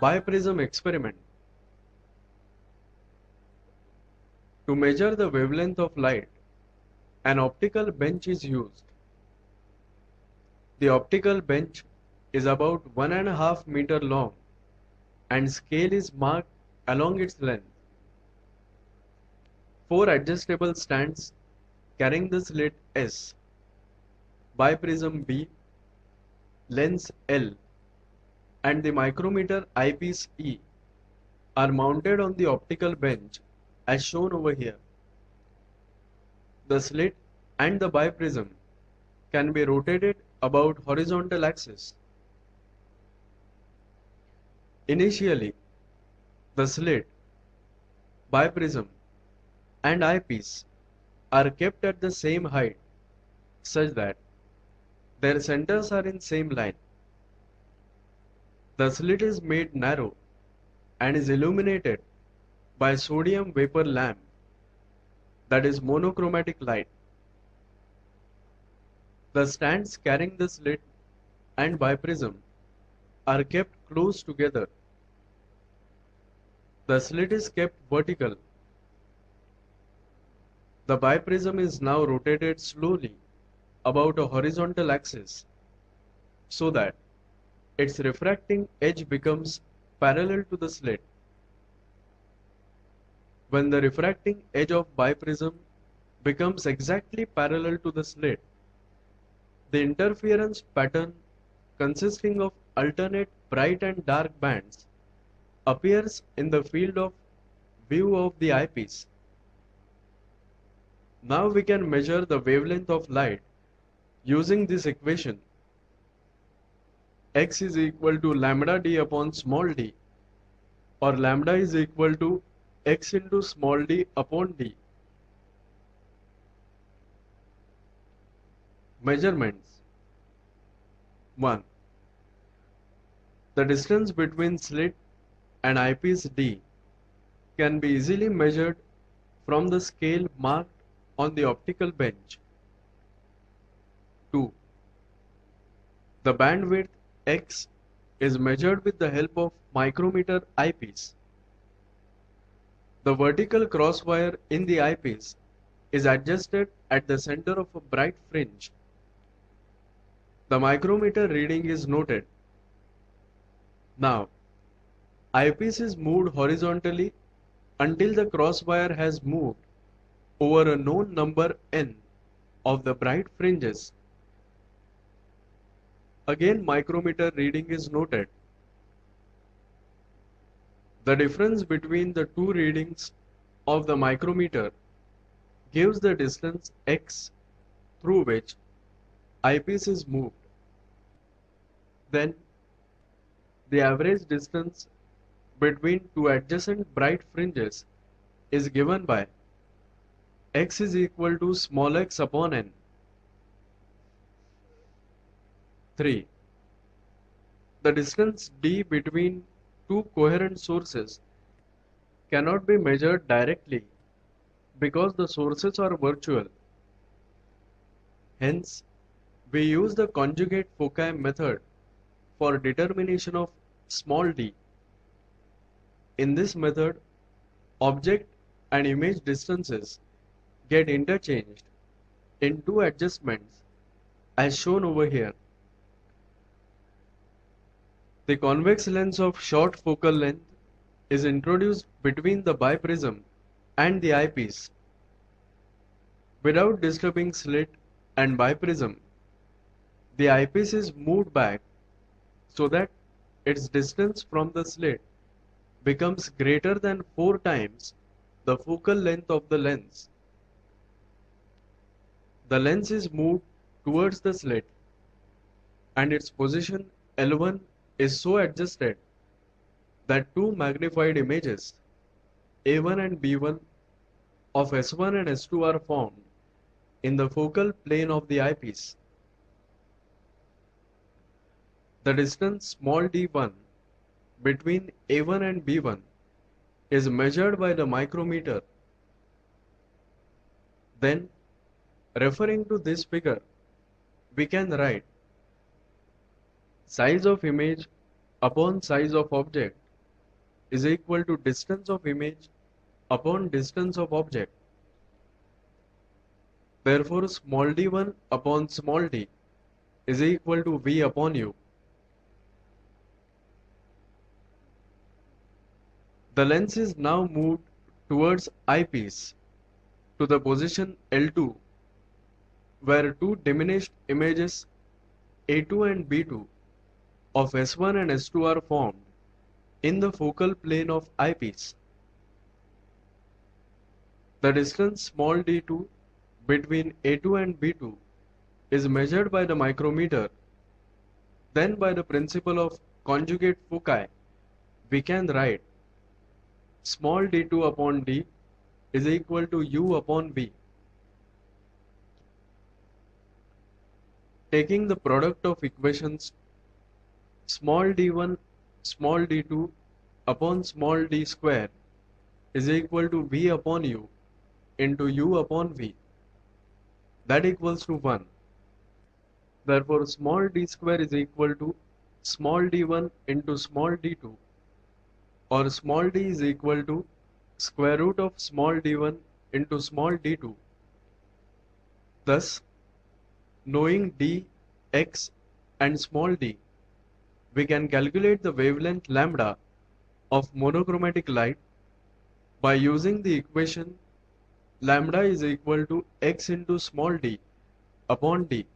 Biprism experiment. To measure the wavelength of light, an optical bench is used. The optical bench is about 1.5 meter long and scale is marked along its length. Four adjustable stands carrying the slit S, biprism B, lens L, and the micrometer eyepiece E are mounted on the optical bench as shown over here. The slit and the biprism can be rotated about horizontal axis. Initially, the slit, biprism, and eyepiece are kept at the same height such that their centers are in same line. The slit is made narrow and is illuminated by sodium vapor lamp, that is monochromatic light. The stands carrying the slit and biprism are kept close together. The slit is kept vertical. The biprism is now rotated slowly about a horizontal axis so that its refracting edge becomes parallel to the slit. When the refracting edge of biprism becomes exactly parallel to the slit, the interference pattern consisting of alternate bright and dark bands appears in the field of view of the eyepiece. Now we can measure the wavelength of light using this equation. X is equal to lambda d upon small d, or lambda is equal to x into small d upon d. Measurements. 1. The distance between slit and eyepiece D can be easily measured from the scale marked on the optical bench. 2. The bandwidth x is measured with the help of micrometer eyepiece. The vertical crosswire in the eyepiece is adjusted at the center of a bright fringe. The micrometer reading is noted. Now, eyepiece is moved horizontally until the crosswire has moved over a known number n of the bright fringes. Again, micrometer reading is noted. The difference between the two readings of the micrometer gives the distance x through which eyepiece is moved. Then, the average distance between two adjacent bright fringes is given by x is equal to small x upon n. 3. The distance d between two coherent sources cannot be measured directly because the sources are virtual. Hence, we use the conjugate foci method for determination of small d. In this method, object and image distances get interchanged in two adjustments as shown over here. The convex lens of short focal length is introduced between the biprism and the eyepiece. Without disturbing slit and biprism, the eyepiece is moved back so that its distance from the slit becomes greater than 4 times the focal length of the lens. The lens is moved towards the slit and its position L1 is so adjusted that two magnified images A1 and B1 of S1 and S2 are formed in the focal plane of the eyepiece. The distance small d1 between A1 and B1 is measured by the micrometer. Then, referring to this figure, we can write size of image upon size of object is equal to distance of image upon distance of object. Therefore, small d1 upon small d is equal to V upon U. The lens is now moved towards eyepiece to the position L2, where two diminished images A2 and B2 of S1 and S2 are formed in the focal plane of eyepiece. The distance small d2 between A2 and B2 is measured by the micrometer. Then by the principle of conjugate foci, we can write small d2 upon d is equal to U upon V. Taking the product of equations small d1 small d2 upon small d square is equal to V upon U into U upon V, that equals to 1. Therefore, small d square is equal to small d1 into small d2, or small d is equal to square root of small d1 into small d2. Thus, knowing d, x and small d, we can calculate the wavelength lambda of monochromatic light by using the equation lambda is equal to x into small d upon d.